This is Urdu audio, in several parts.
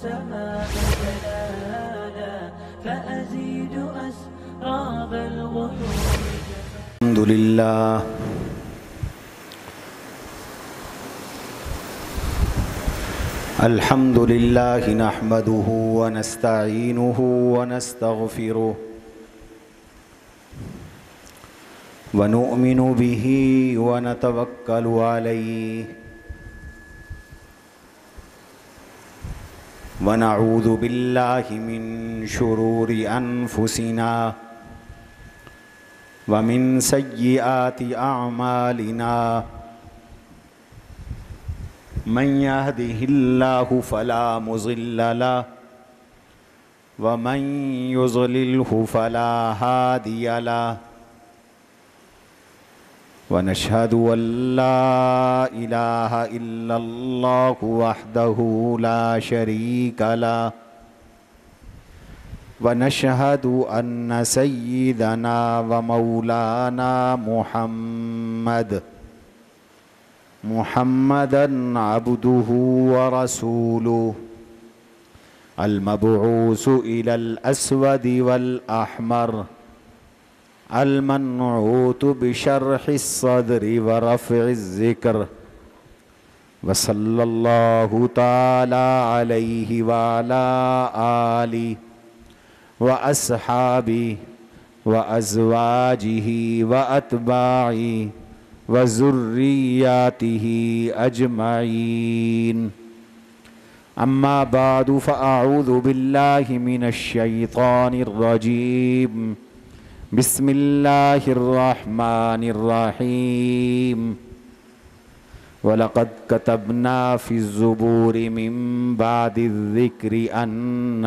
السماء جلالا فأزيد أسراب الغيوم. الحمد لله الحمد لله نحمده ونستعينه ونستغفره ونؤمن به ونتوكل عليه ونعوذ بالله من شرور أنفسنا ومن سيئات أعمالنا من يهده الله فلا مضل له ومن يضلله فلا هادي له ونشهد أن لا إله إلا الله وحده لا شريك له ونشهد أن سيدنا ومولانا محمدًا عبده ورسوله المبعوث إلى الأسود والأحمر المنعوت بشرح الصدر ورفع الذكر وصلى الله تعالى عليه وعلى آله وأصحابه وأزواجه وأتباعه وذرياته أجمعين. أما بعد فأعوذ بالله من الشيطان الرجيم. بسم الله الرحمن الرحيم. ولقد كتبنا في الزبور من بعد الذكر أن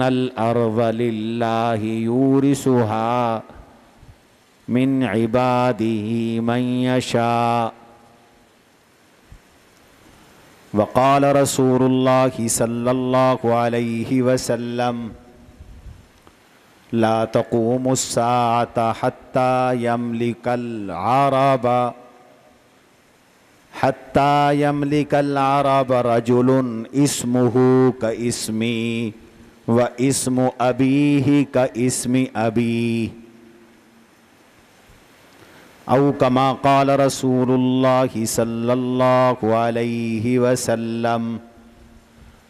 الأرض لله يورثها من عباده من يشاء. وقال رسول الله صلى الله عليه وسلم لا تقوم الساعة حتى يملك العرب رجل اسمه كاسمي واسم أبيه كاسم أبيه أو كما قال رسول الله صلى الله عليه وسلم.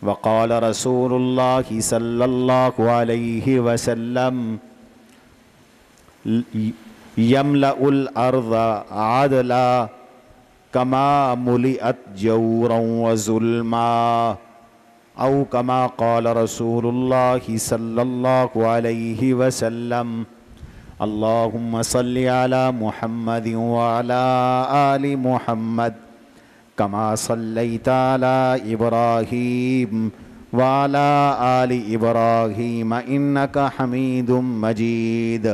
وقال رسول الله صلى الله عليه وسلم يملأ الأرض عدلا كما ملئت جورا وظلما أو كما قال رسول الله صلى الله عليه وسلم. اللهم صل على محمد وعلى آل محمد كما صليت على إبراهيم وعلى آل إبراهيم إنك حميد مجيد.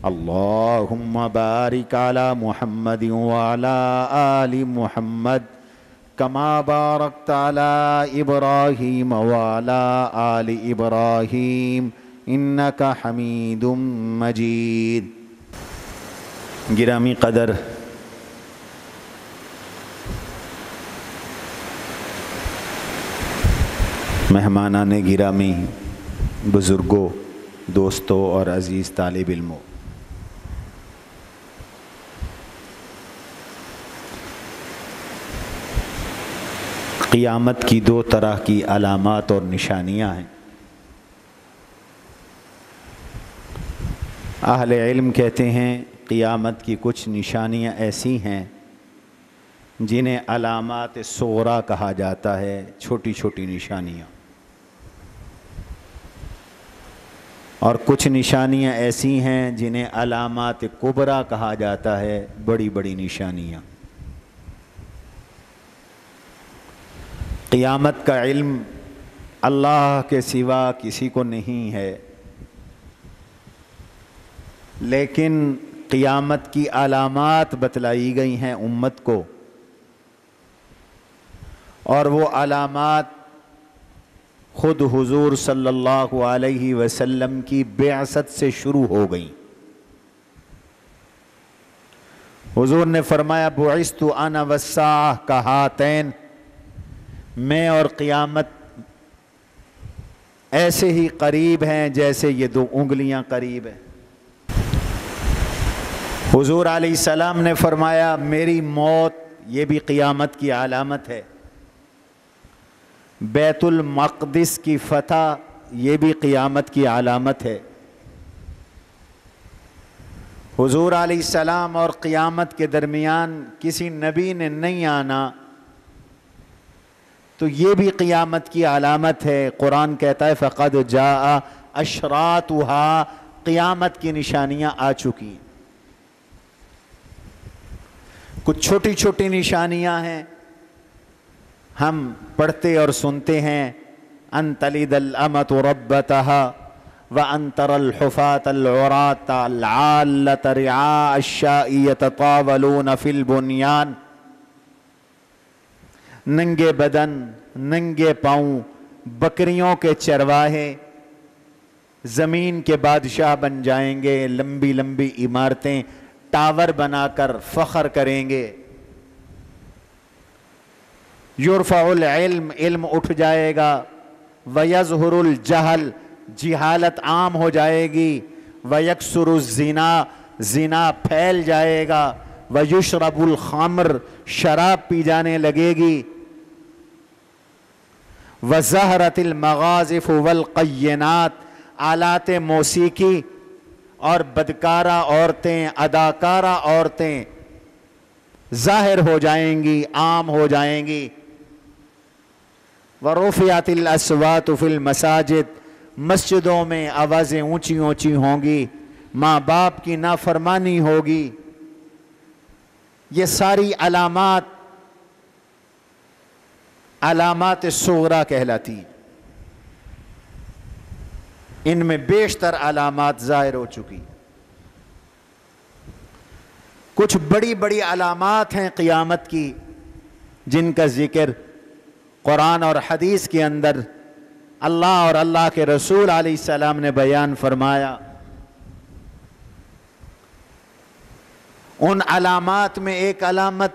اللهم بارك على محمد وعلى آل محمد كما باركت على إبراهيم وعلى آل إبراهيم إنك حميد مجيد. گرامی قدر مہمانان گرامی، بزرگوں، دوستوں اور عزیز طالب علموں، قیامت کی دو طرح کی علامات اور نشانیاں ہیں. اہل علم کہتے ہیں قیامت کی کچھ نشانیاں ایسی ہیں جنہیں علامات صغریٰ کہا جاتا ہے، چھوٹی چھوٹی نشانیاں، اور کچھ نشانیاں ایسی ہیں جنہیں علامات کبریٰ کہا جاتا ہے، بڑی بڑی نشانیاں. قیامت کا علم اللہ کے سوا کسی کو نہیں ہے، لیکن قیامت کی علامات بتلائی گئی ہیں امت کو، اور وہ علامات خود حضور صلی اللہ علیہ وسلم کی بعثت سے شروع ہو گئیں. حضور نے فرمایا بعثت انا والساعہ کہاتین، میں اور قیامت ایسے ہی قریب ہیں جیسے یہ دو انگلیاں قریب ہیں۔ حضور علیہ السلام نے فرمایا میری موت یہ بھی قیامت کی علامت ہے، بیت المقدس کی فتح یہ بھی قیامت کی علامت ہے، حضور علیہ السلام اور قیامت کے درمیان کسی نبی نے نہیں آنا تو یہ بھی قیامت کی علامت ہے۔ قرآن کہتا ہے فقد جاء اشراطها، قیامت کی نشانیاں آ چکی ہیں۔ کچھ چھوٹی چھوٹی نشانیاں ہیں، ہم پڑھتے اور سنتے ہیں ان تلد الامۃ ربتها وان ترى الحفاة العراة العالة رعاء الشاء يتطاولون في البنيان، ننگے بدن ننگے پاؤں بکریوں کے چرواہے زمین کے بادشاہ بن جائیں گے، لمبی لمبی عمارتیں ٹاور بنا کر فخر کریں گے۔ یرفع العلم، علم اٹھ جائے گا، ویظہر الجہل، جہالت عام ہو جائے گی، ویکثر الزنا، زنا پھیل جائے گا، ویشرب الخمر، شراب پی جانے لگے گی، وظہرت المغازف والقینات، آلات موسیقی اور بدکارہ عورتیں، اداکارہ عورتیں ظاہر ہو جائیں گی، عام ہو جائیں گی، ورفعت الاصوات فی المساجد، مسجدوں میں آوازیں اونچی اونچی ہوں گی، ماں باپ کی نافرمانی ہوگی۔ یہ ساری علامات صغریٰ کہلاتی ہیں، ان میں بیشتر علامات ظاہر ہو چکی۔ کچھ بڑی بڑی علامات ہیں قیامت کی جن کا ذکر قرآن اور حدیث کے اندر اللہ اور اللہ کے رسول علیہ السلام نے بیان فرمایا۔ ان علامات میں ایک علامت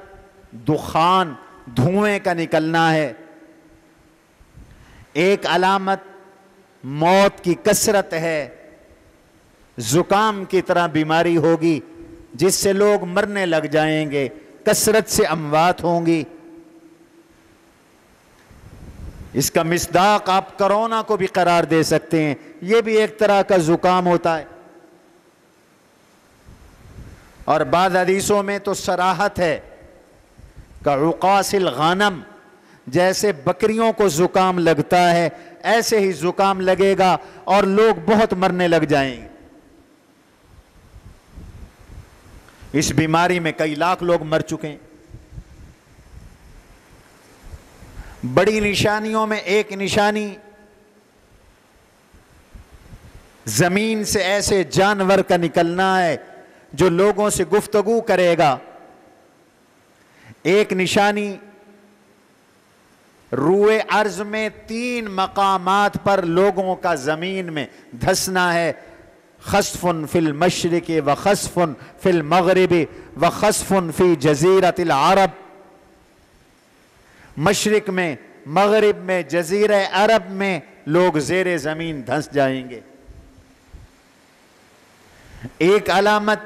دخان، دھوئیں کا نکلنا ہے، ایک علامت موت کی کثرت ہے، زکام کی طرح بیماری ہوگی جس سے لوگ مرنے لگ جائیں گے، کثرت سے اموات ہوں گی۔ اس کا مصداق آپ کرونا کو بھی قرار دے سکتے ہیں، یہ بھی ایک طرح کا زکام ہوتا ہے، اور بعض حدیثوں میں تو صراحت ہے کعقاص الغنم، جیسے بکریوں کو زکام لگتا ہے ایسے ہی زکام لگے گا اور لوگ بہت مرنے لگ جائیں گے۔ اس بیماری میں کئی لاکھ لوگ مر چکے ہیں۔ بڑی نشانیوں میں ایک نشانی زمین سے ایسے جانور کا نکلنا ہے جو لوگوں سے گفتگو کرے گا۔ ایک نشانی روئے ارض میں 3 مقامات پر لوگوں کا زمین میں دھسنا ہے، خسف فی المشرق وخسف فی المغرب وخسف فی جزیرۃ العرب، مشرق میں، مغرب میں، جزیرہ عرب میں لوگ زیر زمین دھنس جائیں گے۔ ایک علامت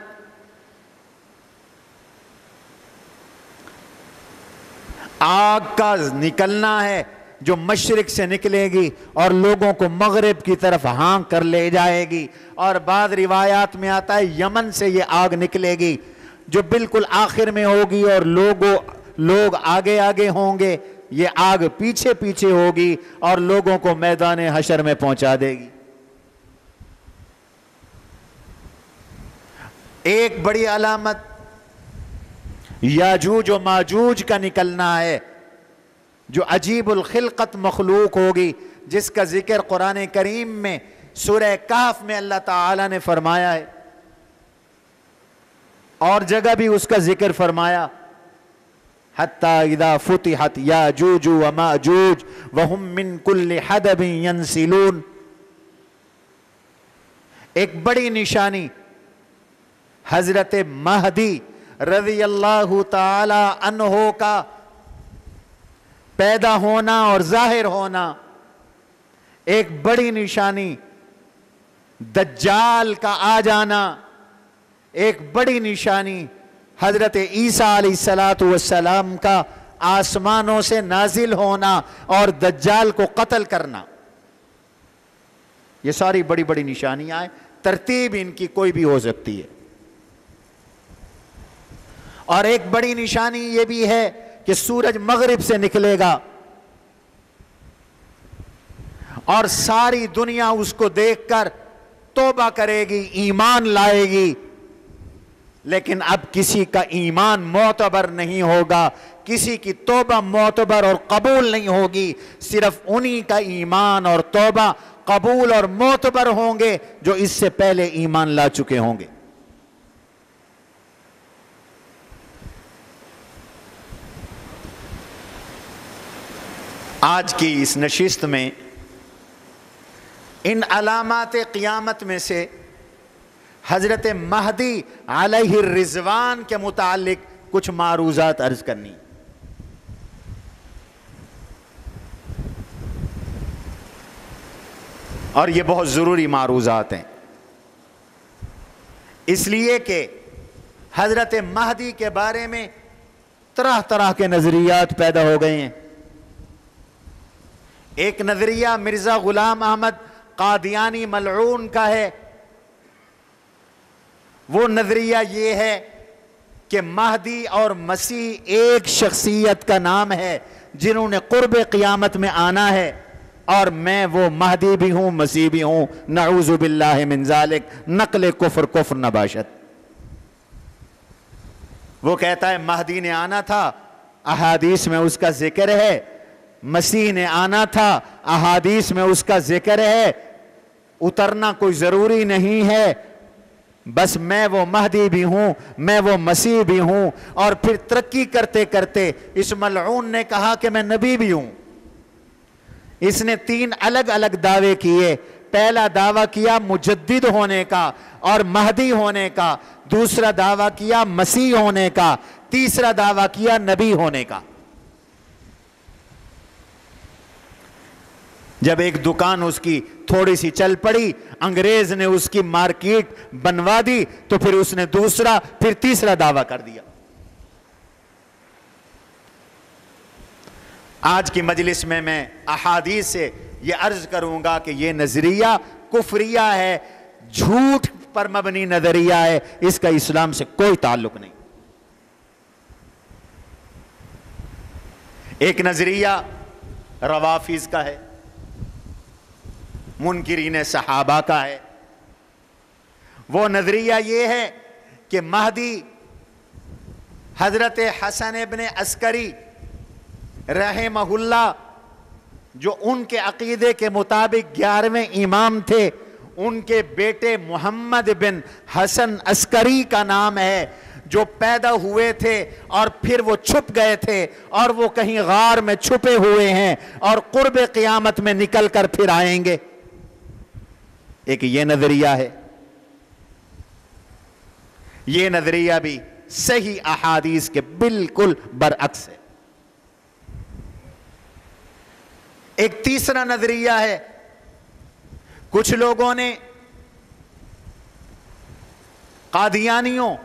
آگ کا نکلنا ہے جو مشرق سے نکلے گی اور لوگوں کو مغرب کی طرف ہانک کر لے جائے گی، اور بعض روایات میں آتا ہے یمن سے یہ آگ نکلے گی جو بالکل آخر میں ہوگی، اور لوگ آگے آگے ہوں گے، یہ آگ پیچھے پیچھے ہوگی اور لوگوں کو میدان حشر میں پہنچا دے گی۔ ایک بڑی علامت یاجوج و ماجوج کا نکلنا ہے جو عجیب الخلقت مخلوق ہوگی، جس کا ذکر قرآن کریم میں سورہ کہف میں اللہ تعالی نے فرمایا ہے، اور جگہ بھی اس کا ذکر فرمایا حتی اذا فتحت یاجوج و ماجوج وہم من کل حدب ینسلون۔ ایک بڑی نشانی حضرت مہدی رضی اللہ تعالی عنہ کا پیدا ہونا اور ظاہر ہونا ایک بڑی نشانی، دجال کا آ جانا ایک بڑی نشانی، حضرت عیسیٰ علیہ السلام کا آسمانوں سے نازل ہونا اور دجال کو قتل کرنا، یہ ساری بڑی بڑی نشانیاں ہیں، ترتیب ان کی کوئی بھی ہو سکتی ہے۔ اور ایک بڑی نشانی یہ بھی ہے کہ سورج مغرب سے نکلے گا اور ساری دنیا اس کو دیکھ کر توبہ کرے گی، ایمان لائے گی، لیکن اب کسی کا ایمان معتبر نہیں ہوگا، کسی کی توبہ معتبر اور قبول نہیں ہوگی، صرف انہی کا ایمان اور توبہ قبول اور معتبر ہوں گے جو اس سے پہلے ایمان لا چکے ہوں گے۔ آج کی اس نشست میں ان علامات قیامت میں سے حضرت مہدی علیہ الرضوان کے متعلق کچھ معروضات عرض کرنی، اور یہ بہت ضروری معروضات ہیں، اس لیے کہ حضرت مہدی کے بارے میں طرح طرح کے نظریات پیدا ہو گئے ہیں۔ ایک نظریہ مرزا غلام احمد قادیانی ملعون کا ہے، وہ نظریہ یہ ہے کہ مہدی اور مسیح ایک شخصیت کا نام ہے جنہوں نے قرب قیامت میں آنا ہے، اور میں وہ مہدی بھی ہوں مسیح بھی ہوں، نعوذ باللہ من ذالک، نقل کفر کفر نباشت۔ وہ کہتا ہے مہدی نے آنا تھا، احادیث میں اس کا ذکر ہے، مسیح نے آنا تھا، احادیث میں اس کا ذکر ہے، اترنا کوئی ضروری نہیں ہے، بس میں وہ مہدی بھی ہوں میں وہ مسیح بھی ہوں۔ اور پھر ترقی کرتے کرتے اس ملعون نے کہا کہ میں نبی بھی ہوں۔ اس نے 3 الگ الگ دعوے کیے، پہلا دعویٰ کیا مجدد ہونے کا اور مہدی ہونے کا، دوسرا دعویٰ کیا مسیح ہونے کا، تیسرا دعویٰ کیا نبی ہونے کا۔ جب ایک دکان اس کی تھوڑی سی چل پڑی، انگریز نے اس کی مارکیٹ بنوا دی، تو پھر اس نے دوسرا پھر تیسرا دعویٰ کر دیا۔ آج کی مجلس میں احادیث سے یہ عرض کروں گا کہ یہ نظریہ کفریہ ہے، جھوٹ پر مبنی نظریہ ہے، اس کا اسلام سے کوئی تعلق نہیں۔ ایک نظریہ روافض کا ہے، منکرین صحابہ کا ہے۔ وہ نظریہ یہ ہے کہ مہدی حضرت حسن ابن عسکری رحمہ اللہ، جو ان کے عقیدے کے مطابق 11ویں امام تھے، ان کے بیٹے محمد بن حسن عسکری کا نام ہے، جو پیدا ہوئے تھے اور پھر وہ چھپ گئے تھے اور وہ کہیں غار میں چھپے ہوئے ہیں اور قرب قیامت میں نکل کر پھر آئیں گے۔ ایک یہ نظریہ ہے، یہ نظریہ بھی صحیح احادیث کے بالکل برعکس ہے۔ ایک تیسرا نظریہ ہے، کچھ لوگوں نے قادیانیوں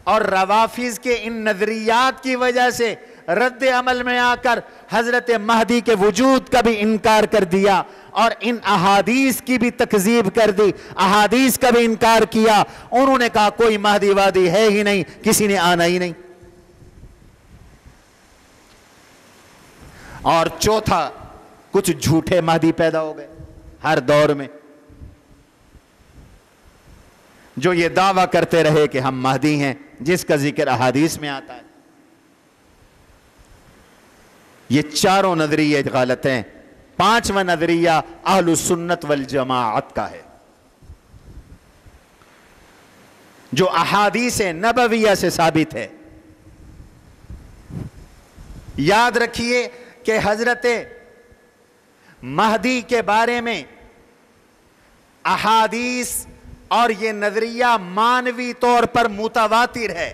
اور روافض کے ان نظریات کی وجہ سے رد عمل میں آ کر حضرت مہدی کے وجود کا بھی انکار کر دیا اور ان احادیث کی بھی تکذیب کر دی، احادیث کا بھی انکار کیا۔ انہوں نے کہا کوئی مہدی وادی ہے ہی نہیں، کسی نے آنا ہی نہیں۔ اور چوتھا، کچھ جھوٹے مہدی پیدا ہو گئے ہر دور میں، جو یہ دعویٰ کرتے رہے کہ ہم مہدی ہیں، جس کا ذکر احادیث میں آتا ہے۔ یہ چاروں نظریے غلط ہیں۔ پانچواں نظریہ اہل السنت والجماعت کا ہے، جو احادیث نبویہ سے ثابت ہے۔ یاد رکھیے کہ حضرت مہدی کے بارے میں احادیث اور یہ نظریہ مانوی طور پر متواتر ہے،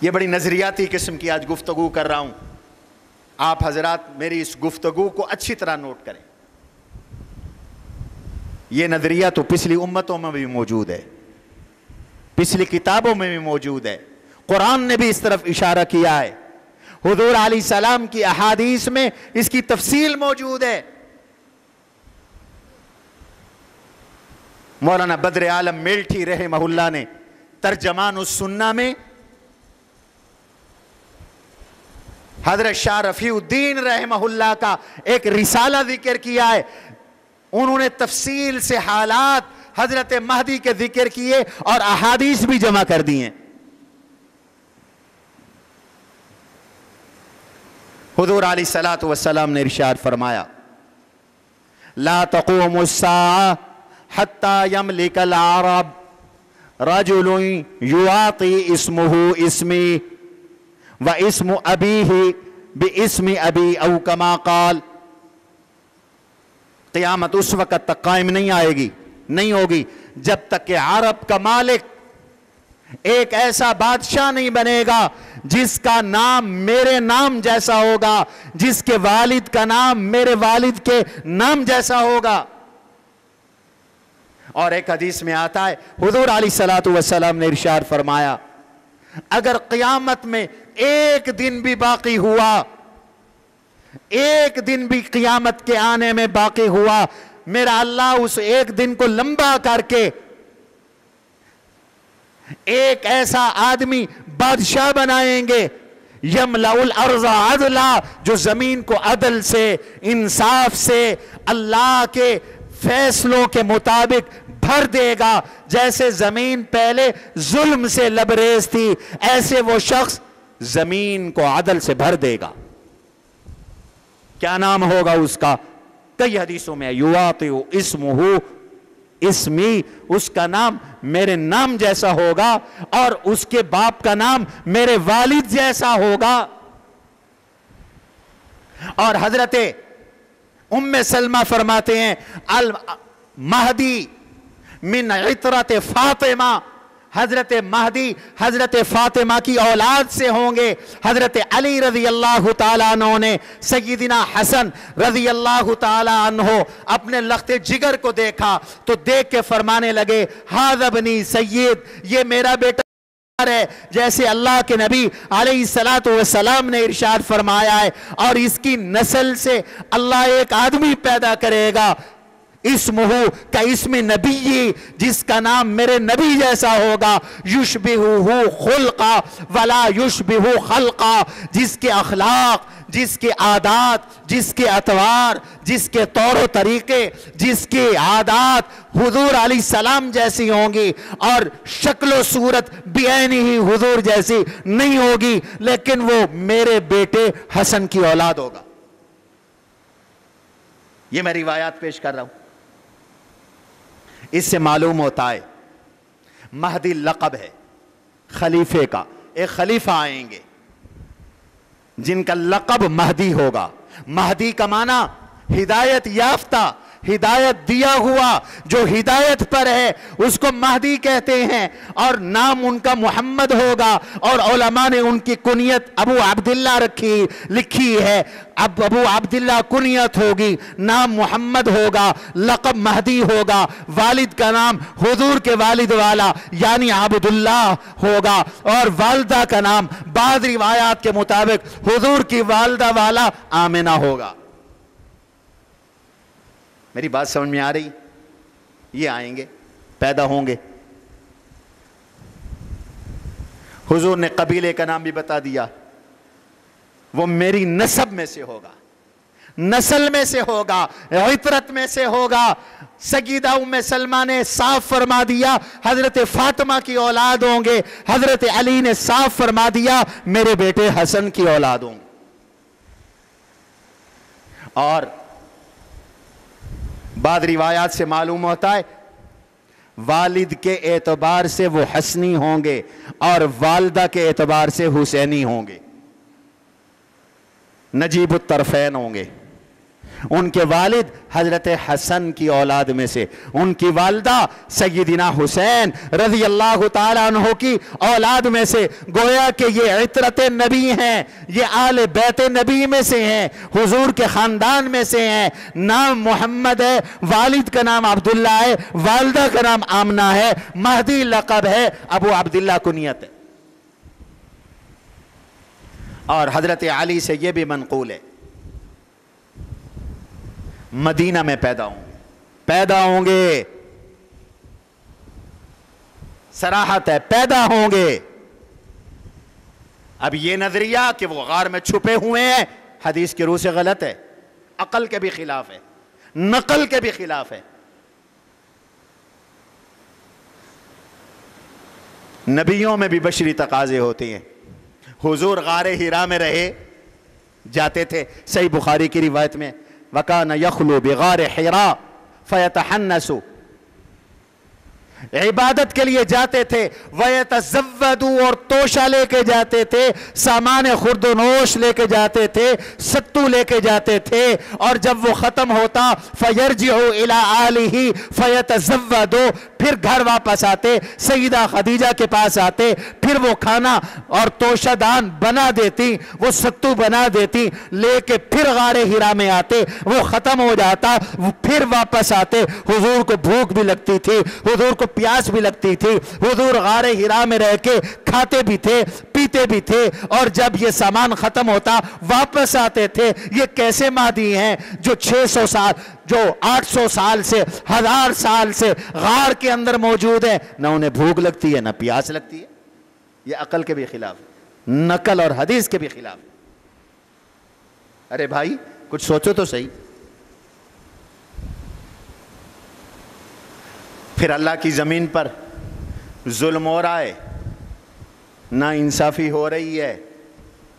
یہ بڑی نظریاتی قسم کی آج گفتگو کر رہا ہوں، آپ حضرات میری اس گفتگو کو اچھی طرح نوٹ کریں۔ یہ نظریہ تو پچھلی امتوں میں بھی موجود ہے، پچھلی کتابوں میں بھی موجود ہے، قرآن نے بھی اس طرف اشارہ کیا ہے، حضور علیہ السلام کی احادیث میں اس کی تفصیل موجود ہے۔ مولانا بدر عالم میلٹھی رحمہ اللہ نے ترجمان السنہ میں حضرت شاہ رفیع الدین رحمہ اللہ کا ایک رسالہ ذکر کیا ہے، انہوں نے تفصیل سے حالات حضرت مہدی کے ذکر کیے اور احادیث بھی جمع کر دی ہیں۔ حضور علیہ السلام نے ارشاد فرمایا، لا تقوم الساعة حتى يملك العرب رجل يعطي اسمه اسمي واسم ابیہ باسم ابی او کما قال۔ قیامت اس وقت تک قائم نہیں آئے گی، نہیں ہوگی جب تک کہ عرب کا مالک ایک ایسا بادشاہ نہیں بنے گا جس کا نام میرے نام جیسا ہوگا، جس کے والد کا نام میرے والد کے نام جیسا ہوگا۔ اور ایک حدیث میں آتا ہے حضور علیہ السلام نے ارشاد فرمایا، اگر قیامت میں ایک دن بھی باقی ہوا، ایک دن بھی قیامت کے آنے میں باقی ہوا، میرا اللہ اس ایک دن کو لمبا کر کے ایک ایسا آدمی بادشاہ بنائیں گے، یملأ الارض عدلا، جو زمین کو عدل سے، انصاف سے، اللہ کے فیصلوں کے مطابق بھر دے گا۔ جیسے زمین پہلے ظلم سے لبریز تھی، ایسے وہ شخص زمین کو عدل سے بھر دے گا۔ کیا نام ہوگا اس کا؟ کئی حدیثوں میں یواطئ اسمہ اسمی، اس کا نام میرے نام جیسا ہوگا اور اس کے باپ کا نام میرے والد جیسا ہوگا۔ اور حضرت ام سلمہ فرماتے ہیں المہدی من عطرت فاطمہ، حضرت مہدی حضرت فاطمہ کی اولاد سے ہوں گے۔ حضرت علی رضی اللہ تعالیٰ عنہ نے سیدنا حسن رضی اللہ تعالیٰ عنہ اپنے لخت جگر کو دیکھا تو دیکھ کے فرمانے لگے، ھذا ابنی سید، یہ میرا بیٹا ہے، جیسے اللہ کے نبی علیہ السلام نے ارشاد فرمایا ہے، اور اس کی نسل سے اللہ ایک آدمی پیدا کرے گا، اسمہ کا اسم نبی، جس کا نام میرے نبی جیسا ہوگا، یشبہہ خلقا ولا یشبہ خلقا، جس کے اخلاق، جس کے عادات، جس کے اطوار، جس کے طور و طریقے، جس کے عادات حضور علیہ السلام جیسی ہوں گی، اور شکل و صورت بعینہ ہی حضور جیسی نہیں ہوگی، لیکن وہ میرے بیٹے حسن کی اولاد ہوگا۔ یہ میں روایات پیش کر رہا ہوں۔ اس سے معلوم ہوتا ہے مہدی لقب ہے خلیفے کا، ایک خلیفہ آئیں گے جن کا لقب مہدی ہوگا۔ مہدی کا معنی ہدایت یافتہ، ہدایت دیا ہوا، جو ہدایت پر ہے اس کو مہدی کہتے ہیں، اور نام ان کا محمد ہوگا، اور علماء نے ان کی کنیت ابو عبداللہ لکھی ہے، اب ابو عبداللہ کنیت ہوگی، نام محمد ہوگا، لقب مہدی ہوگا، والد کا نام حضور کے والد والا یعنی عبداللہ ہوگا، اور والدہ کا نام بعض روایات کے مطابق حضور کی والدہ والا آمنہ ہوگا۔ میری بات سمجھ میں آ رہی؟ یہ آئیں گے، پیدا ہوں گے۔ حضور نے قبیلے کا نام بھی بتا دیا، وہ میری نسب میں سے ہوگا، نسل میں سے ہوگا، عطرت میں سے ہوگا۔ سیدہ ام سلمہ نے صاف فرما دیا حضرت فاطمہ کی اولاد ہوں گے، حضرت علی نے صاف فرما دیا میرے بیٹے حسن کی اولاد ہوں گے۔ اور بعض روایات سے معلوم ہوتا ہے والد کے اعتبار سے وہ حسنی ہوں گے اور والدہ کے اعتبار سے حسینی ہوں گے، نجیب الطرفین ہوں گے۔ ان کے والد حضرت حسن کی اولاد میں سے، ان کی والدہ سیدنا حسین رضی اللہ تعالیٰ عنہ کی اولاد میں سے، گویا کہ یہ عطرت نبی ہیں، یہ آل بیت نبی میں سے ہیں، حضور کے خاندان میں سے ہیں۔ نام محمد ہے، والد کا نام عبداللہ ہے، والدہ کا نام آمنہ ہے، مہدی لقب ہے، ابو عبداللہ کنیت ہے۔ اور حضرت علی سے یہ بھی منقول ہے مدینہ میں پیدا ہوں گے، صراحت ہے، پیدا ہوں گے۔ اب یہ نظریہ کہ وہ غار میں چھپے ہوئے ہیں حدیث کی روح سے غلط ہے، عقل کے بھی خلاف ہے، نقل کے بھی خلاف ہے۔ نبیوں میں بھی بشری تقاضے ہوتے ہیں۔ حضور غار ہیرا میں رہے جاتے تھے، صحیح بخاری کی روایت میں وَكَانَ يَخْلُو بِغَارِ حِرَا فَيَتَحَنَّسُ، عبادت کے لیے جاتے تھے، وَيَتَزَوَّدُ، اور توشہ لے کے جاتے تھے، سامان خرد و نوش لے کے جاتے تھے، ستو لے کے جاتے تھے، اور جب وہ ختم ہوتا فَيَرْجِعُ إِلَىٰ آلِهِ فَيَتَزَوَّدُ، پھر گھر واپس آتے، سیدہ خدیجہ کے پاس آتے، پھر وہ کھانا اور توشہ دان بنا دیتی، وہ ستو بنا دیتی، لے کے پھر غار ہیرا میں آتے، وہ ختم ہو جاتا، پھر واپس آتے۔ حضور کو بھوک بھی لگتی تھی، حضور کو پیاس بھی لگتی تھی، حضور غار ہیرا میں رہ کے کھاتے بھی تھے، پیتے بھی تھے، اور جب یہ سامان ختم ہوتا واپس آتے تھے۔ یہ کیسے مہدی ہیں جو 600 سال، جو 800 سال سے، 1000 سال سے غار کے اندر موجود ہیں، نہ انہیں بھوک لگتی ہے نہ پیاس لگتی ہے؟ یہ عقل کے بھی خلاف، نقل اور حدیث کے بھی خلاف۔ ارے بھائی کچھ سوچو تو صحیح۔ پھر اللہ کی زمین پر ظلم ہو رہا ہے، نا انصافی ہو رہی ہے،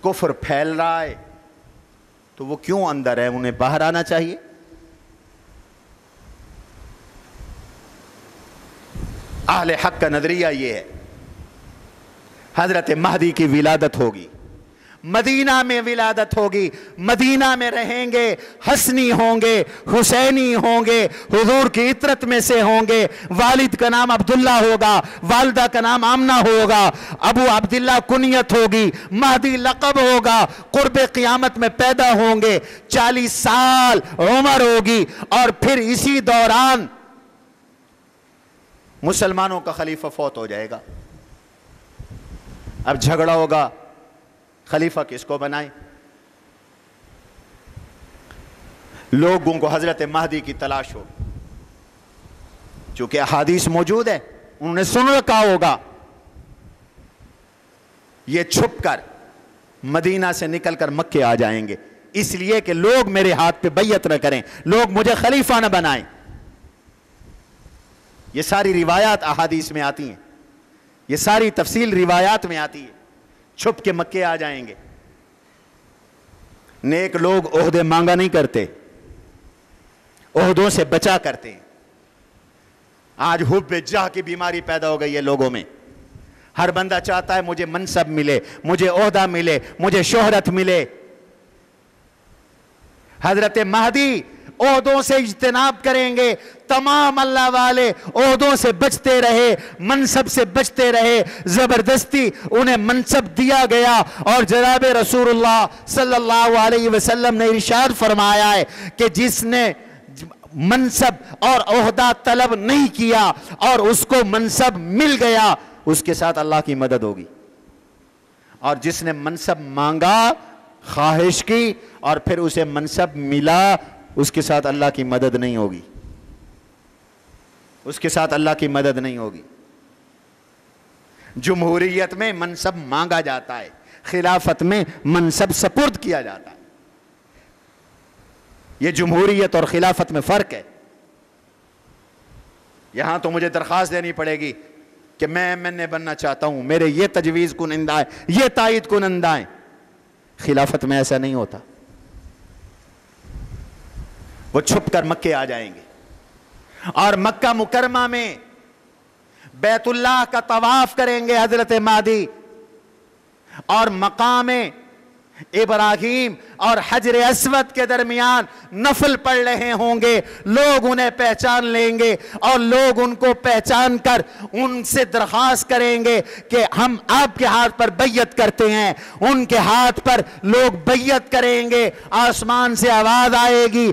کفر پھیل رہا ہے، تو وہ کیوں اندر ہے؟ انہیں باہر آنا چاہیے۔ اہل حق کا نظریہ یہ ہے، حضرت مہدی کی ولادت ہوگی، مدینہ میں ولادت ہوگی، مدینہ میں رہیں گے، حسنی ہوں گے، حسینی ہوں گے، حضور کی عطرت میں سے ہوں گے، والد کا نام عبداللہ ہوگا، والدہ کا نام آمنہ ہوگا، ابو عبداللہ کنیت ہوگی، مہدی لقب ہوگا، قرب قیامت میں پیدا ہوں گے، 40 سال عمر ہوگی، اور پھر اسی دوران مسلمانوں کا خلیفہ فوت ہو جائے گا۔ اب جھگڑا ہوگا خلیفہ کس کو بنائیں؟ لوگوں کو حضرت مہدی کی تلاش ہو، چونکہ احادیث موجود ہے، انہوں نے سن رکھا ہوگا، یہ چھپ کر مدینہ سے نکل کر مکے آ جائیں گے، اس لیے کہ لوگ میرے ہاتھ پہ بیعت نہ کریں، لوگ مجھے خلیفہ نہ بنائیں۔ یہ ساری روایات احادیث میں آتی ہیں، یہ ساری تفصیل روایات میں آتی ہے، چھپ کے مکے آ جائیں گے۔ نیک لوگ عہدے مانگا نہیں کرتے، عہدوں سے بچا کرتے ہیں۔ آج حب جاہ کی بیماری پیدا ہو گئی ہے لوگوں میں، ہر بندہ چاہتا ہے مجھے منصب ملے، مجھے عہدہ ملے، مجھے شہرت ملے۔ حضرت مہدی عہدوں سے اجتناب کریں گے، تمام اللہ والے عہدوں سے بچتے رہے، منصب سے بچتے رہے، زبردستی انہیں منصب دیا گیا، اور جناب رسول اللہ صلی اللہ علیہ وسلم نے ارشاد فرمایا ہے کہ جس نے منصب اور عہدہ طلب نہیں کیا اور اس کو منصب مل گیا، اس کے ساتھ اللہ کی مدد ہوگی، اور جس نے منصب مانگا، خواہش کی، اور پھر اسے منصب ملا، اس کے ساتھ اللہ کی مدد نہیں ہوگی، اس کے ساتھ اللہ کی مدد نہیں ہوگی۔ جمہوریت میں منصب مانگا جاتا ہے، خلافت میں منصب سپرد کیا جاتا ہے۔ یہ جمہوریت اور خلافت میں فرق ہے۔ یہاں تو مجھے درخواست دینی پڑے گی کہ میں ایم بننا چاہتا ہوں، میرے یہ تجویز کنندہ ہیں، یہ تائید کنندہ ہیں۔ خلافت میں ایسا نہیں ہوتا، وہ چھپ کر مکے آ جائیں گے، اور مکہ مکرمہ میں بیت اللہ کا طواف کریں گے حضرت مہدی، اور مقام ابراہیم اور حجر اسود کے درمیان نفل پڑھ رہے ہوں گے، لوگ انہیں پہچان لیں گے اور لوگ ان کو پہچان کر ان سے درخواست کریں گے کہ ہم آپ کے ہاتھ پر بیعت کرتے ہیں۔ ان کے ہاتھ پر لوگ بیعت کریں گے، آسمان سے آواز آئے گی،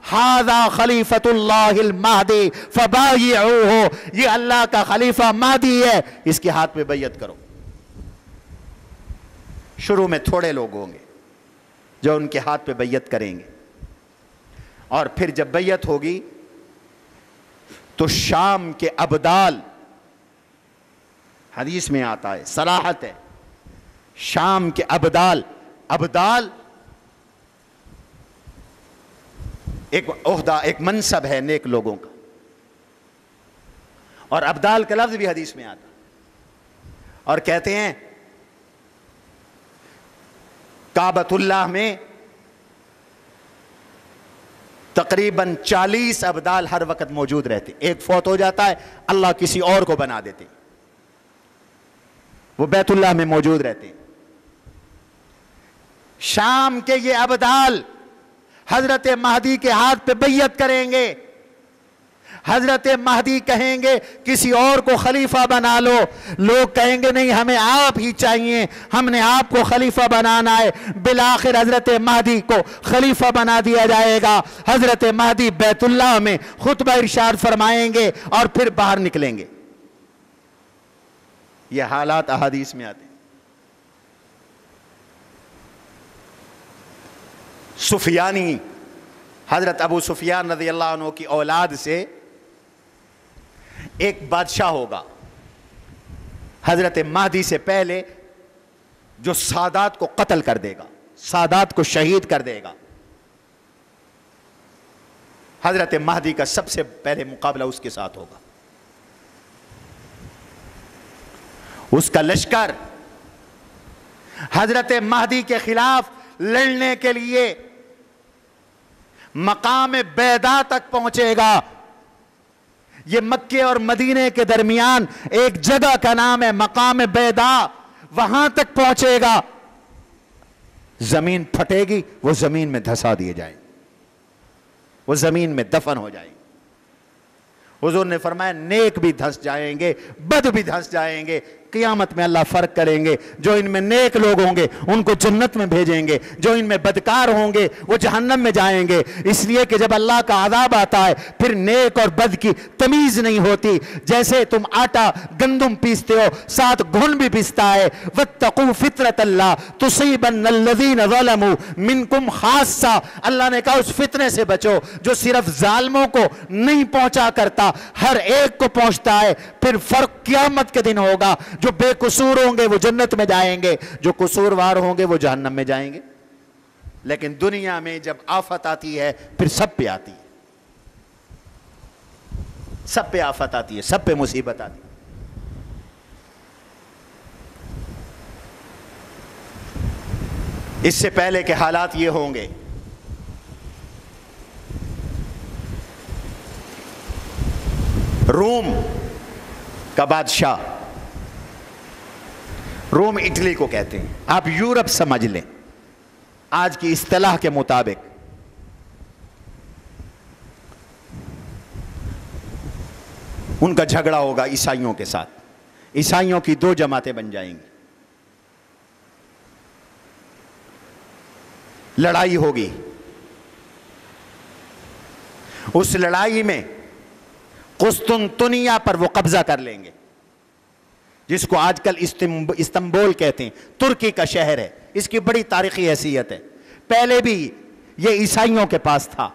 ہذا خلیفۃ اللہ المہدی فبایعوہ، یہ اللہ کا خلیفہ مہدی ہے، اس کے ہاتھ پہ بیعت کرو۔ شروع میں تھوڑے لوگ ہوں گے جو ان کے ہاتھ پہ بیعت کریں گے، اور پھر جب بیعت ہوگی تو شام کے ابدال، حدیث میں آتا ہے، صراحت ہے، شام کے ابدال ایک عہدہ، ایک منصب ہے نیک لوگوں کا، اور ابدال کا لفظ بھی حدیث میں آتا، اور کہتے ہیں کعبۃ اللہ میں تقریباً 40 ابدال ہر وقت موجود رہتے، ایک فوت ہو جاتا ہے اللہ کسی اور کو بنا دیتے، وہ بیت اللہ میں موجود رہتے۔ شام کے یہ ابدال حضرت مہدی کے ہاتھ پہ بیعت کریں گے، حضرت مہدی کہیں گے کسی اور کو خلیفہ بنا لو، لوگ کہیں گے نہیں ہمیں آپ ہی چاہیے، ہم نے آپ کو خلیفہ بنانا ہے، بالآخر حضرت مہدی کو خلیفہ بنا دیا جائے گا۔ حضرت مہدی بیت اللہ میں خطبہ ارشاد فرمائیں گے اور پھر باہر نکلیں گے۔ یہ حالات احادیث میں آتے ہیں۔ سفیانی، حضرت ابو سفیان رضی اللہ عنہ کی اولاد سے ایک بادشاہ ہوگا حضرت مہدی سے پہلے، جو سادات کو قتل کر دے گا، سادات کو شہید کر دے گا۔ حضرت مہدی کا سب سے پہلے مقابلہ اس کے ساتھ ہوگا۔ اس کا لشکر حضرت مہدی کے خلاف لڑنے کے لیے مقام بیضا تک پہنچے گا۔ یہ مکے اور مدینے کے درمیان ایک جگہ کا نام ہے مقام بیضا، وہاں تک پہنچے گا۔ زمین پھٹے گی، وہ زمین میں دھسا دیے جائیں، وہ زمین میں دفن ہو جائیں۔ حضور نے فرمایا نیک بھی دھس جائیں گے، بد بھی دھس جائیں گے، قیامت میں اللہ فرق کریں گے، جو ان میں نیک لوگ ہوں گے ان کو جنت میں بھیجیں گے، جو ان میں بدکار ہوں گے وہ جہنم میں جائیں گے، اس لیے کہ جب اللہ کا عذاب آتا ہے پھر نیک اور بد کی تمیز نہیں ہوتی۔ جیسے تم آٹا گندم پیستے ہو، ساتھ گھن بھی پیستا ہے، وَاتَّقُوا فِطْرَةَ اللَّهِ تُصِيبَنَّ الَّذِينَ ظَلَمُوا مِنْكُمْ خَاصَّةً، اللہ نے کہا اس فتنے سے بچو جو صرف ظالموں کو نہیں پہنچا کرتا، ہر ایک کو پہنچتا ہے۔ پھر فرق قیامت کے دن ہوگا، جو بے قصور ہوں گے وہ جنت میں جائیں گے، جو قصوروار ہوں گے وہ جہنم میں جائیں گے۔ لیکن دنیا میں جب آفت آتی ہے پھر سب پہ آتی ہے، سب پہ آفت آتی ہے، سب پہ مصیبت آتی ہے۔ اس سے پہلے کے حالات یہ ہوں گے، روم کا بادشاہ، روم اٹلی کو کہتے ہیں، آپ یورپ سمجھ لیں آج کی اصطلاح کے مطابق۔ ان کا جھگڑا ہوگا عیسائیوں کے ساتھ، عیسائیوں کی 2 جماعتیں بن جائیں گی، لڑائی ہوگی۔ اس لڑائی میں قسطنطنیہ پر وہ قبضہ کر لیں گے، جس کو آج کل استنبول کہتے ہیں، ترکی کا شہر ہے۔ اس کی بڑی تاریخی حیثیت ہے، پہلے بھی یہ عیسائیوں کے پاس تھا،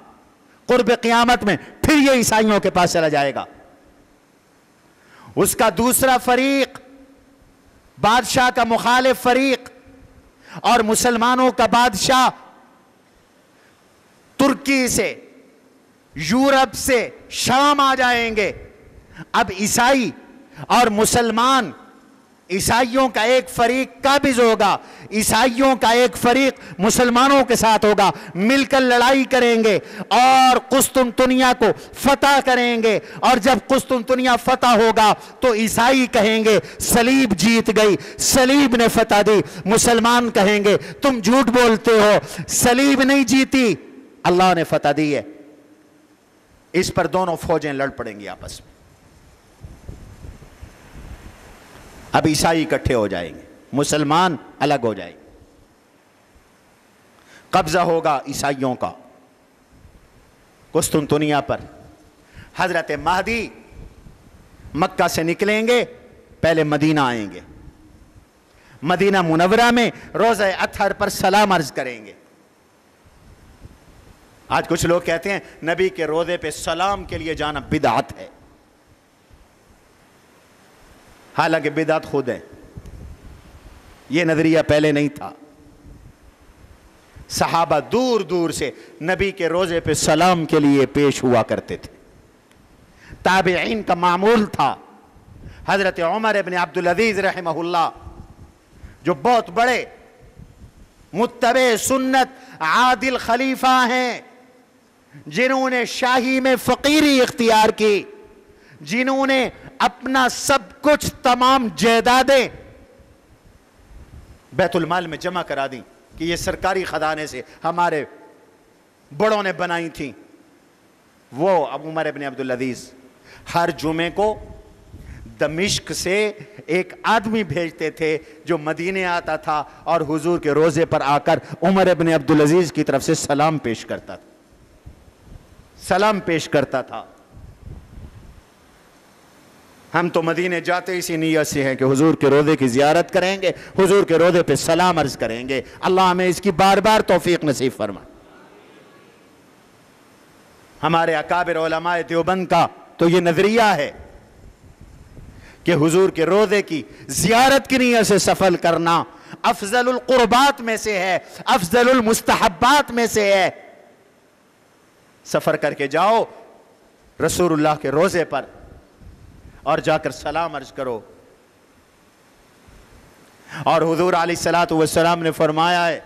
قرب قیامت میں پھر یہ عیسائیوں کے پاس چلا جائے گا۔ اس کا دوسرا فریق، بادشاہ کا مخالف فریق اور مسلمانوں کا بادشاہ، ترکی سے، یورپ سے شام آ جائیں گے۔ اب عیسائی اور مسلمان عیسائیوں کا ایک فریق قابض ہوگا، عیسائیوں کا ایک فریق مسلمانوں کے ساتھ ہوگا، مل کر لڑائی کریں گے اور قسطنطنیہ کو فتح کریں گے، اور جب قسطنطنیہ فتح ہوگا تو عیسائی کہیں گے صلیب جیت گئی، صلیب نے فتح دی، مسلمان کہیں گے تم جھوٹ بولتے ہو، صلیب نہیں جیتی، اللہ نے فتح دی ہے۔ اس پر دونوں فوجیں لڑ پڑیں گی آپس میں۔ اب عیسائی اکٹھے ہو جائیں گے، مسلمان الگ ہو جائیں گے، قبضہ ہوگا عیسائیوں کا قسطنطنیہ پر۔ حضرت مہدی مکہ سے نکلیں گے، پہلے مدینہ آئیں گے، مدینہ منورہ میں روضہ اطہر پر سلام عرض کریں گے۔ آج کچھ لوگ کہتے ہیں نبی کے روضے پہ سلام کے لیے جانا بدعت ہے، حالانکہ بدعت خود ہے، یہ نظریہ پہلے نہیں تھا۔ صحابہ دور دور سے نبی کے روضے پہ سلام کے لیے پیش ہوا کرتے تھے، تابعین کا معمول تھا۔ حضرت عمر ابن عبدالعزیز رحمہ اللہ جو بہت بڑے متبع سنت عادل خلیفہ ہیں، جنہوں نے شاہی میں فقیری اختیار کی، جنہوں نے اپنا سب کچھ تمام جائیدادیں بیت المال میں جمع کرا دیں کہ یہ سرکاری خزانے سے ہمارے بڑوں نے بنائی تھیں، وہ عمر ابن عبدالعزیز ہر جمعے کو دمشق سے ایک آدمی بھیجتے تھے جو مدینے آتا تھا اور حضور کے روضے پر آ کر عمر ابن عبدالعزیز کی طرف سے سلام پیش کرتا تھا، سلام پیش کرتا تھا۔ ہم تو مدینے جاتے اسی نیت سے ہیں کہ حضور کے روضے کی زیارت کریں گے، حضور کے روضے پہ سلام عرض کریں گے۔ اللہ ہمیں اس کی بار بار توفیق نصیب فرمائے۔ ہمارے اکابر علماء دیوبند کا تو یہ نظریہ ہے کہ حضور کے روضے کی زیارت کی نیت سے سفر کرنا افضل القربات میں سے ہے، افضل المستحبات میں سے ہے۔ سفر کر کے جاؤ رسول اللہ کے روضے پر اور جا کر سلام عرض کرو۔ اور حضور علیہ الصلوۃ والسلام نے فرمایا ہے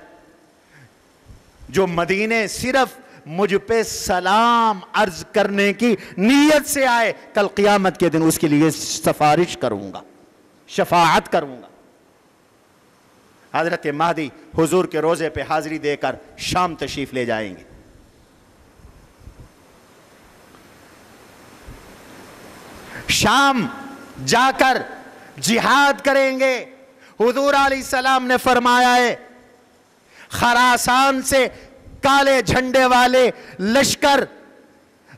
جو مدینے صرف مجھ پہ سلام عرض کرنے کی نیت سے آئے، کل قیامت کے دن اس کے لیے سفارش کروں گا، شفاعت کروں گا۔ حضرت مہدی حضور کے روضے پہ حاضری دے کر شام تشریف لے جائیں گے۔ شام جا کر جہاد کریں گے۔ حضور علیہ السلام نے فرمایا ہے خراسان سے کالے جھنڈے والے لشکر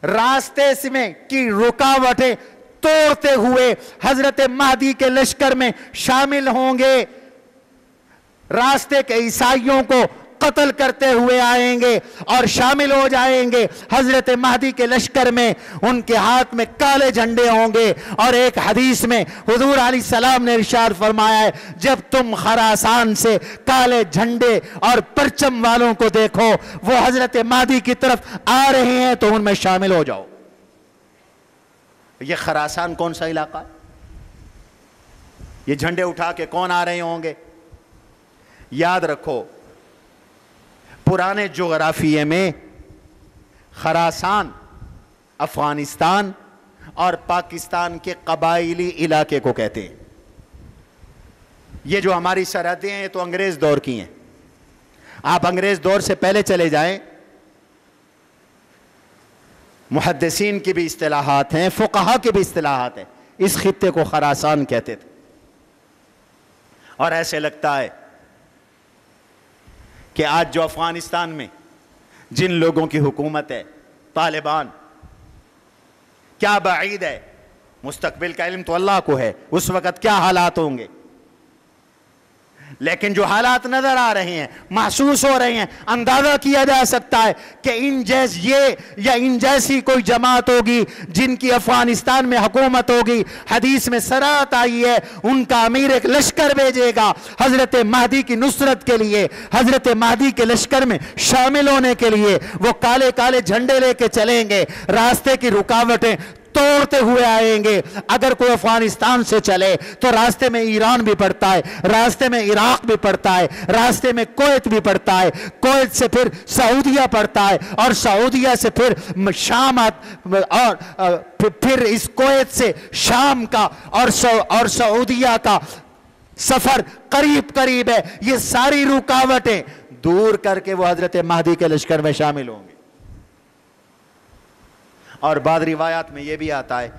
راستے میں کی رکاوٹیں توڑتے ہوئے حضرت مہدی کے لشکر میں شامل ہوں گے، راستے کے عیسائیوں کو قتل کرتے ہوئے آئیں گے اور شامل ہو جائیں گے حضرت مہدی کے لشکر میں۔ ان کے ہاتھ میں کالے جھنڈے ہوں گے، اور ایک حدیث میں حضور علیہ السلام نے ارشاد فرمایا ہے جب تم خراسان سے کالے جھنڈے اور پرچم والوں کو دیکھو وہ حضرت مہدی کی طرف آ رہے ہیں تو ان میں شامل ہو جاؤ۔ یہ خراسان کون سا علاقہ ہے؟ یہ جھنڈے اٹھا کے کون آ رہے ہوں گے؟ یاد رکھو پرانے جغرافیے میں خراسان افغانستان اور پاکستان کے قبائلی علاقے کو کہتے ہیں۔ یہ جو ہماری سرحدیں ہیں تو انگریز دور کی ہیں۔ آپ انگریز دور سے پہلے چلے جائیں، محدثین کی بھی اصطلاحات ہیں، فقہا کی بھی اصطلاحات ہیں، اس خطے کو خراسان کہتے تھے۔ اور ایسے لگتا ہے کہ آج جو افغانستان میں جن لوگوں کی حکومت ہے طالبان، کیا بعید ہے، مستقبل کا علم تو اللہ کو ہے، اس وقت کیا حالات ہوں گے، لیکن جو حالات نظر آ رہے ہیں، محسوس ہو رہے ہیں، اندازہ کیا جا سکتا ہے کہ ان جیسی کوئی جماعت ہوگی جن کی افغانستان میں حکومت ہوگی، حدیث میں صراحت آئی ہے ان کا امیر ایک لشکر بھیجے گا حضرت مہدی کی نصرت کے لیے، حضرت مہدی کے لشکر میں شامل ہونے کے لیے۔ وہ کالے کالے جھنڈے لے کے چلیں گے، راستے کی رکاوٹیں توڑتے ہوئے آئیں گے. اگر کوئی افغانستان سے چلے تو راستے میں ایران بھی پڑتا ہے, راستے میں عراق بھی پڑتا ہے, راستے میں کویت بھی پڑتا ہے, کویت سے پھر سعودیہ پڑتا ہے, اور سعودیہ سے پھر شام, اور پھر اس کویت سے شام کا اور سعودیہ کا سفر قریب قریب ہے. یہ ساری رکاوٹیں دور کر کے وہ حضرت مہدی کے لشکر میں شامل ہوں گے. اور بعض روایات میں یہ بھی آتا ہے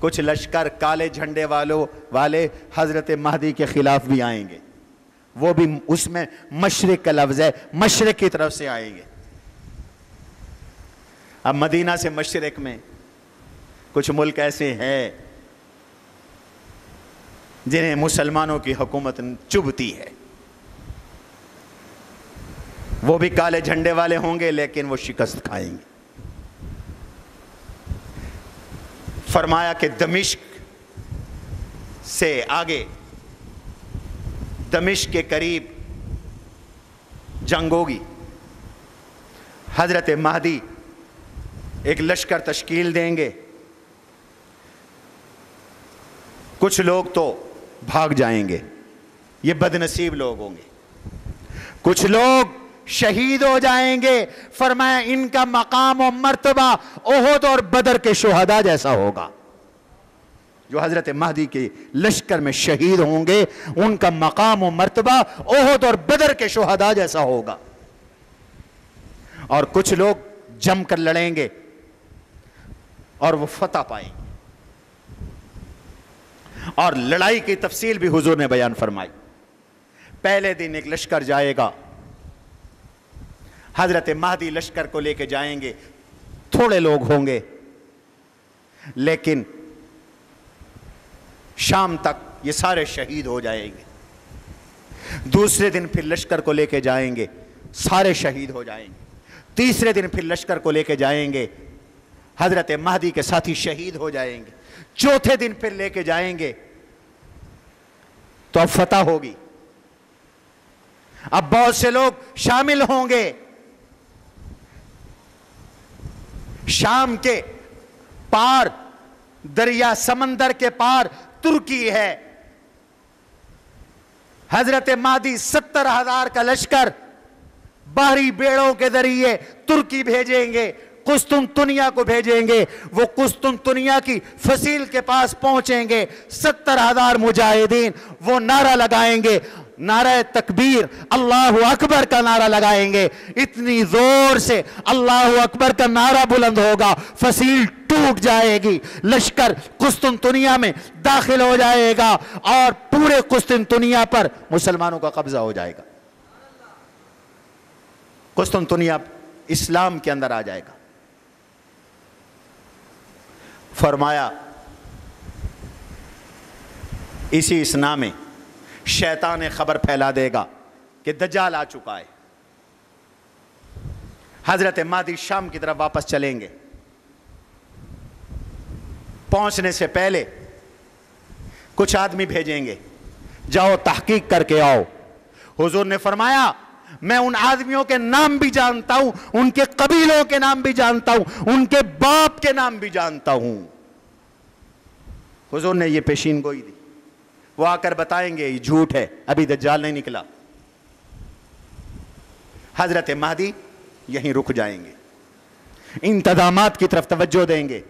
کچھ لشکر کالے جھنڈے والے حضرت مہدی کے خلاف بھی آئیں گے. وہ بھی اس میں مشرق کا لفظ ہے, مشرق کی طرف سے آئیں گے. اب مدینہ سے مشرق میں کچھ ملک ایسے ہیں جنہیں مسلمانوں کی حکومت چبھتی ہے. وہ بھی کالے جھنڈے والے ہوں گے لیکن وہ شکست کھائیں گے. فرمایا کہ دمشق سے آگے, دمشق کے قریب جنگ ہوگی. حضرت مہدی ایک لشکر تشکیل دیں گے. کچھ لوگ تو بھاگ جائیں گے, یہ بد نصیب لوگ ہوں گے. کچھ لوگ شہید ہو جائیں گے. فرمایا ان کا مقام و مرتبہ احد اور بدر کے شہداء جیسا ہوگا. جو حضرت مہدی کے لشکر میں شہید ہوں گے ان کا مقام و مرتبہ احد اور بدر کے شہداء جیسا ہوگا. اور کچھ لوگ جم کر لڑیں گے اور وہ فتح پائیں گے. اور لڑائی کی تفصیل بھی حضور نے بیان فرمائی. پہلے دن ایک لشکر جائے گا, حضرت مہدی لشکر کو لے کے جائیں گے. تھوڑے لوگ ہوں گے لیکن شام تک یہ سارے شہید ہو جائیں گے. دوسرے دن پھر لشکر کو لے کے جائیں گے, سارے شہید ہو جائیں گے. تیسرے دن پھر لشکر کو لے کے جائیں گے, حضرت مہدی کے ساتھی شہید ہو جائیں گے. چوتھے دن پھر لے کے جائیں گے تو اب فتح ہوگی. اب بہت سے لوگ شامل ہوں گے. شام کے پار, دریا سمندر کے پار ترکی ہے. حضرت مہدی 70,000 کا لشکر باہری بیڑوں کے ذریعے ترکی بھیجیں گے, قسطنطنیہ کو بھیجیں گے. وہ قسطنطنیہ کی فصیل کے پاس پہنچیں گے. 70,000 مجاہدین وہ نعرہ لگائیں گے, نعرہ تکبیر, اللہ اکبر کا نعرہ لگائیں گے. اتنی زور سے اللہ اکبر کا نعرہ بلند ہوگا, فصیل ٹوٹ جائے گی. لشکر قسطنطنیہ میں داخل ہو جائے گا اور پورے قسطنطنیہ پر مسلمانوں کا قبضہ ہو جائے گا. قسطنطنیہ اسلام کے اندر آ جائے گا. فرمایا اسی اسنا میں شیطان خبر پھیلا دے گا کہ دجال آ چکا ہے. حضرت مہدی شام کی طرف واپس چلیں گے. پہنچنے سے پہلے کچھ آدمی بھیجیں گے, جاؤ تحقیق کر کے آؤ. حضور نے فرمایا میں ان آدمیوں کے نام بھی جانتا ہوں, ان کے قبیلوں کے نام بھی جانتا ہوں, ان کے باپ کے نام بھی جانتا ہوں. حضور نے یہ پیشین گوئی دی. وہ آ کر بتائیں گے یہ جھوٹ ہے, ابھی دجال نہیں نکلا. حضرت مہدی یہیں رک جائیں گے, انتظامات کی طرف توجہ دیں گے,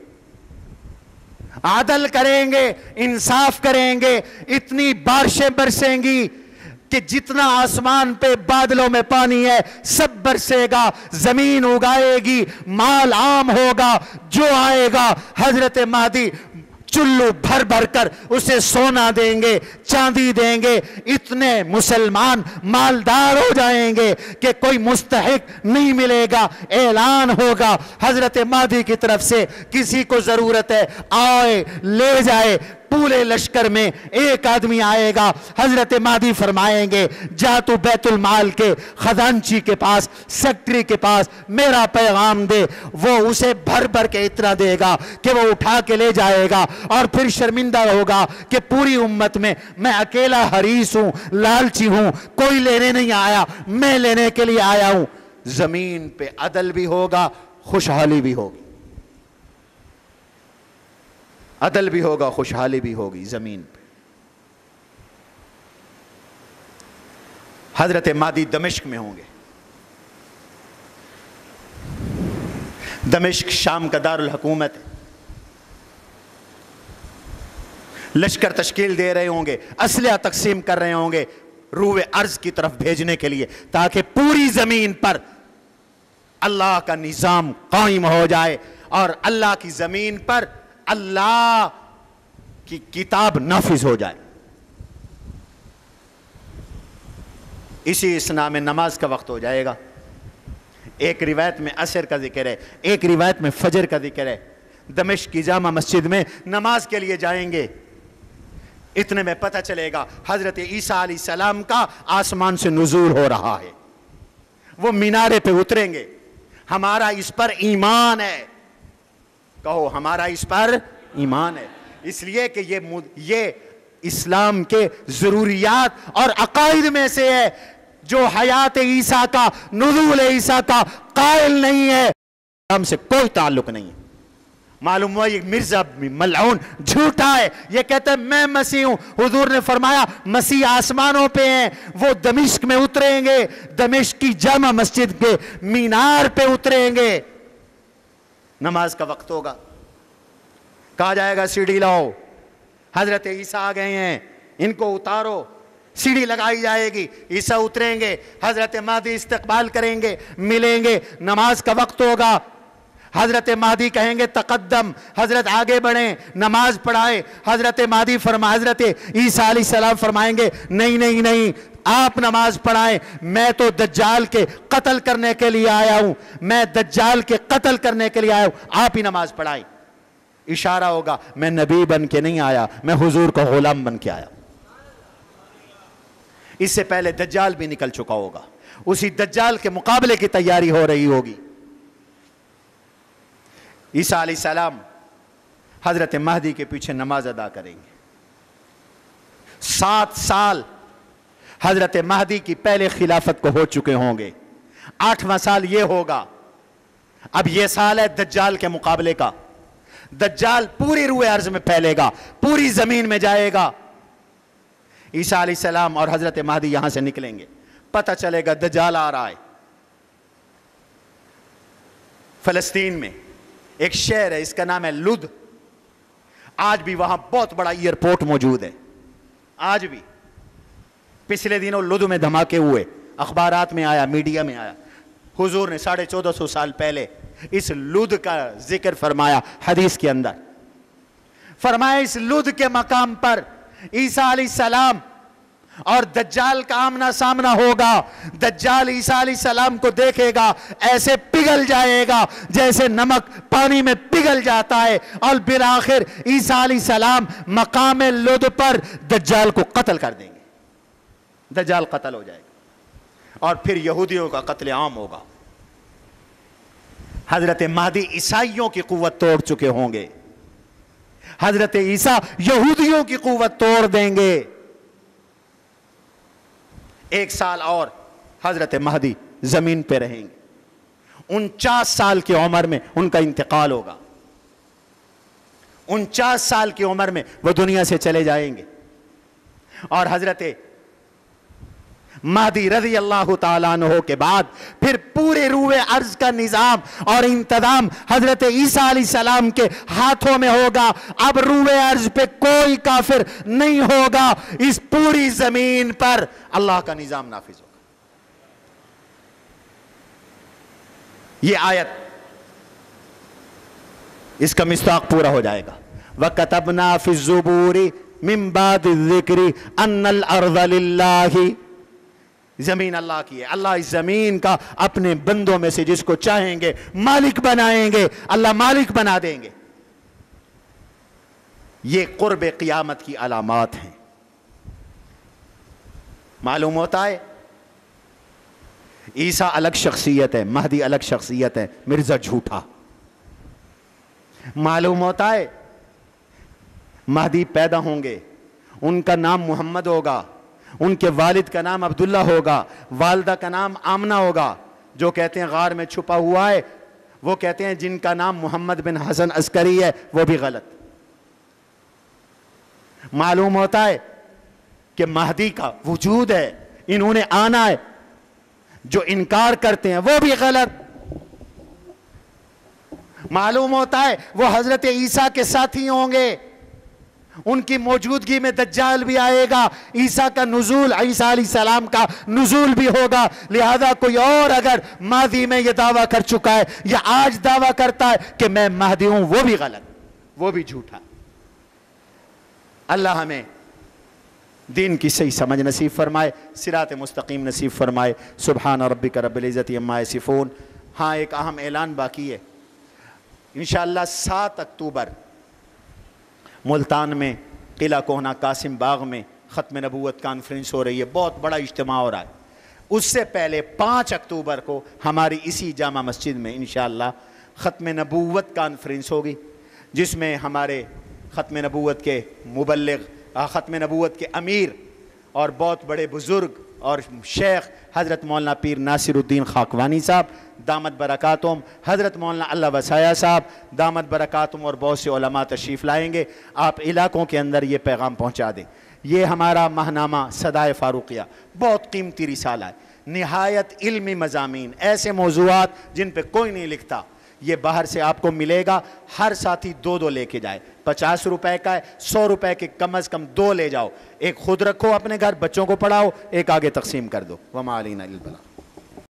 عدل کریں گے, انصاف کریں گے. اتنی بارشیں برسیں گی کہ جتنا آسمان پہ بادلوں میں پانی ہے سب برسے گا, زمین اگائے گی, مال عام ہوگا. جو آئے گا حضرت مہدی چلو بھر بھر کر اسے سونا دیں گے, چاندی دیں گے. اتنے مسلمان مالدار ہو جائیں گے کہ کوئی مستحق نہیں ملے گا. اعلان ہوگا حضرت مہدی کی طرف سے, کسی کو ضرورت ہے آئے لے جائے. پورے لشکر میں ایک آدمی آئے گا, حضرت مہدی فرمائیں گے جا تو بیت المال کے خزانچی کے پاس, سیکٹری کے پاس میرا پیغام دے. وہ اسے بھر بھر کے اتنا دے گا کہ وہ اٹھا کے لے جائے گا, اور پھر شرمندہ ہوگا کہ پوری امت میں میں اکیلا حریص ہوں, لالچی ہوں, کوئی لینے نہیں آیا, میں لینے کے لیے آیا ہوں. زمین پہ عدل بھی ہوگا, خوشحالی بھی ہوگی. عدل بھی ہوگا, خوشحالی بھی ہوگی زمین پہ. حضرت مہدی دمشق میں ہوں گے. دمشق شام کا دارالحکومت ہے. لشکر تشکیل دے رہے ہوں گے, اسلحہ تقسیم کر رہے ہوں گے روئے ارض کی طرف بھیجنے کے لیے, تاکہ پوری زمین پر اللہ کا نظام قائم ہو جائے اور اللہ کی زمین پر اللہ کی کتاب نافذ ہو جائے. اسی اسنا میں نماز کا وقت ہو جائے گا. ایک روایت میں عصر کا ذکر ہے, ایک روایت میں فجر کا ذکر ہے. دمشق کی جامع مسجد میں نماز کے لیے جائیں گے. اتنے میں پتہ چلے گا حضرت عیسیٰ علیہ السلام کا آسمان سے نزول ہو رہا ہے. وہ مینارے پہ اتریں گے. ہمارا اس پر ایمان ہے. کہو ہمارا اس پر ایمان ہے. اس لیے کہ یہ اسلام کے ضروریات اور عقائد میں سے ہے. جو حیات عیسیٰ کا, نزول عیسیٰ کا قائل نہیں ہے, اسلام سے کوئی تعلق نہیں ہے. معلوم ہوا یہ مرزا ملعون جھوٹا ہے. یہ کہتا ہے میں مسیح ہوں. حضور نے فرمایا مسیح آسمانوں پہ ہیں, وہ دمشق میں اتریں گے, دمشق کی جامع مسجد کے مینار پہ اتریں گے. نماز کا وقت ہوگا. کہا جائے گا سیڑھی لاؤ, حضرت عیسیٰ آ گئے ہیں, ان کو اتارو. سیڑھی لگائی جائے گی, عیسیٰ اتریں گے, حضرت مہدی استقبال کریں گے, ملیں گے. نماز کا وقت ہوگا. حضرت مہدی کہیں گے تقدم, حضرت آگے بڑھیں, نماز پڑھائے. حضرت مہدی حضرت عیسیٰ علیہ السلام فرمائیں گے نہیں نہیں نہیں, آپ نماز پڑھائیں. میں تو دجال کے قتل کرنے کے لیے آیا ہوں, میں دجال کے قتل کرنے کے لیے آیا ہوں, آپ ہی نماز پڑھائیں. اشارہ ہوگا میں نبی بن کے نہیں آیا, میں حضور کا غلام بن کے آیا. اس سے پہلے دجال بھی نکل چکا ہوگا. اسی دجال کے مقابلے کی تیاری ہو رہی ہوگی. عیسیٰ علیہ السلام حضرت مہدی کے پیچھے نماز ادا کریں گے. 7 سال حضرت مہدی کی پہلے خلافت کو ہو چکے ہوں گے. 8واں سال یہ ہوگا. اب یہ سال ہے دجال کے مقابلے کا. دجال پوری روئے ارض میں پھیلے گا, پوری زمین میں جائے گا. عیسیٰ علیہ السلام اور حضرت مہدی یہاں سے نکلیں گے. پتہ چلے گا دجال آ رہا ہے. فلسطین میں ایک شہر ہے, اس کا نام ہے لد. آج بھی وہاں بہت بڑا ایئرپورٹ موجود ہے. آج بھی. پچھلے دنوں لد میں دھماکے ہوئے, اخبارات میں آیا, میڈیا میں آیا. حضور نے 1450 سال پہلے اس لد کا ذکر فرمایا حدیث کے اندر. فرمایا اس لد کے مقام پر عیسیٰ علیہ السلام اور دجال کا آمنا سامنا ہوگا. دجال عیسیٰ علیہ السلام کو دیکھے گا, ایسے پگھل جائے گا جیسے نمک پانی میں پگھل جاتا ہے, اور بالآخر عیسیٰ علیہ السلام مقام لد پر دجال کو قتل کر دیں گے. دجال قتل ہو جائے گا, اور پھر یہودیوں کا قتل عام ہوگا. حضرت مہدی عیسائیوں کی قوت توڑ چکے ہوں گے. حضرت عیسیٰ یہودیوں کی قوت توڑ دیں گے. 1 سال اور حضرت مہدی زمین پہ رہیں گے. 49 سال کی عمر میں ان کا انتقال ہوگا. 49 سال کی عمر میں وہ دنیا سے چلے جائیں گے. اور حضرت مہدی رضی اللہ تعالیٰ عنہ کے بعد پھر پورے روئے ارض کا نظام اور انتظام حضرت عیسیٰ علیہ السلام کے ہاتھوں میں ہوگا. اب روئے ارض پہ کوئی کافر نہیں ہوگا. اس پوری زمین پر اللہ کا نظام نافذ ہوگا. یہ آیت اس کا مصداق پورا ہو جائے گا. وَكَتَبْنَا فِي الزُّبُورِ مِن بَعْدِ الذِّكْرِ أَنَّ الْأَرْضَ لِلَّهِ. زمین اللہ کی ہے. اللہ اس زمین کا اپنے بندوں میں سے جس کو چاہیں گے مالک بنائیں گے. اللہ مالک بنا دیں گے. یہ قرب قیامت کی علامات ہیں. معلوم ہوتا ہے عیسیٰ الگ شخصیت ہے, مہدی الگ شخصیت ہے, مرزا جھوٹا. معلوم ہوتا ہے مہدی پیدا ہوں گے, ان کا نام محمد ہوگا, ان کے والد کا نام عبداللہ ہوگا, والدہ کا نام آمنہ ہوگا. جو کہتے ہیں غار میں چھپا ہوا ہے, وہ کہتے ہیں جن کا نام محمد بن حسن عسکری ہے, وہ بھی غلط. معلوم ہوتا ہے کہ مہدی کا وجود ہے، انہوں نے آنا ہے. جو انکار کرتے ہیں وہ بھی غلط. معلوم ہوتا ہے وہ حضرت عیسیٰ کے ساتھی ہوں گے، ان کی موجودگی میں دجال بھی آئے گا، عیسیٰ کا نزول، عیسیٰ علیہ السلام کا نزول بھی ہوگا. لہذا کوئی اور اگر ماضی میں یہ دعویٰ کر چکا ہے یا آج دعویٰ کرتا ہے کہ میں مہدی ہوں، وہ بھی غلط، وہ بھی جھوٹا. اللہ ہمیں دین کی صحیح سمجھ نصیب فرمائے، صراط مستقیم نصیب فرمائے. سبحان ربک رب العزت عما یصفون. ہاں ایک اہم اعلان باقی ہے. انشاءاللہ 7 اکتوبر ملتان میں قلعہ کوہنہ قاسم باغ میں ختم نبوت کانفرنس ہو رہی ہے، بہت بڑا اجتماع ہو رہا ہے. اس سے پہلے 5 اکتوبر کو ہماری اسی جامع مسجد میں انشاءاللہ ختم نبوت کانفرنس ہوگی، جس میں ہمارے ختم نبوت کے مبلغ، ختم نبوت کے امیر اور بہت بڑے بزرگ اور شیخ حضرت مولانا پیر ناصر الدین خاکوانی صاحب دامت برکاتہم، حضرت مولانا اللہ وسایہ صاحب دامت برکاتہم اور بہت سے علماء تشریف لائیں گے. آپ علاقوں کے اندر یہ پیغام پہنچا دیں. یہ ہمارا ماہنامہ صدائے فاروقیہ بہت قیمتی رسالہ ہے، نہایت علمی مضامین، ایسے موضوعات جن پہ کوئی نہیں لکھتا. یہ باہر سے آپ کو ملے گا. ہر ساتھی 2 لے کے جائے. 50 روپے کا ہے، 100 روپے کے کم از کم 2 لے جاؤ. ایک خود رکھو اپنے گھر، بچوں کو پڑھاؤ، ایک آگے تقسیم کر دو. وما علینا الا البلاغ.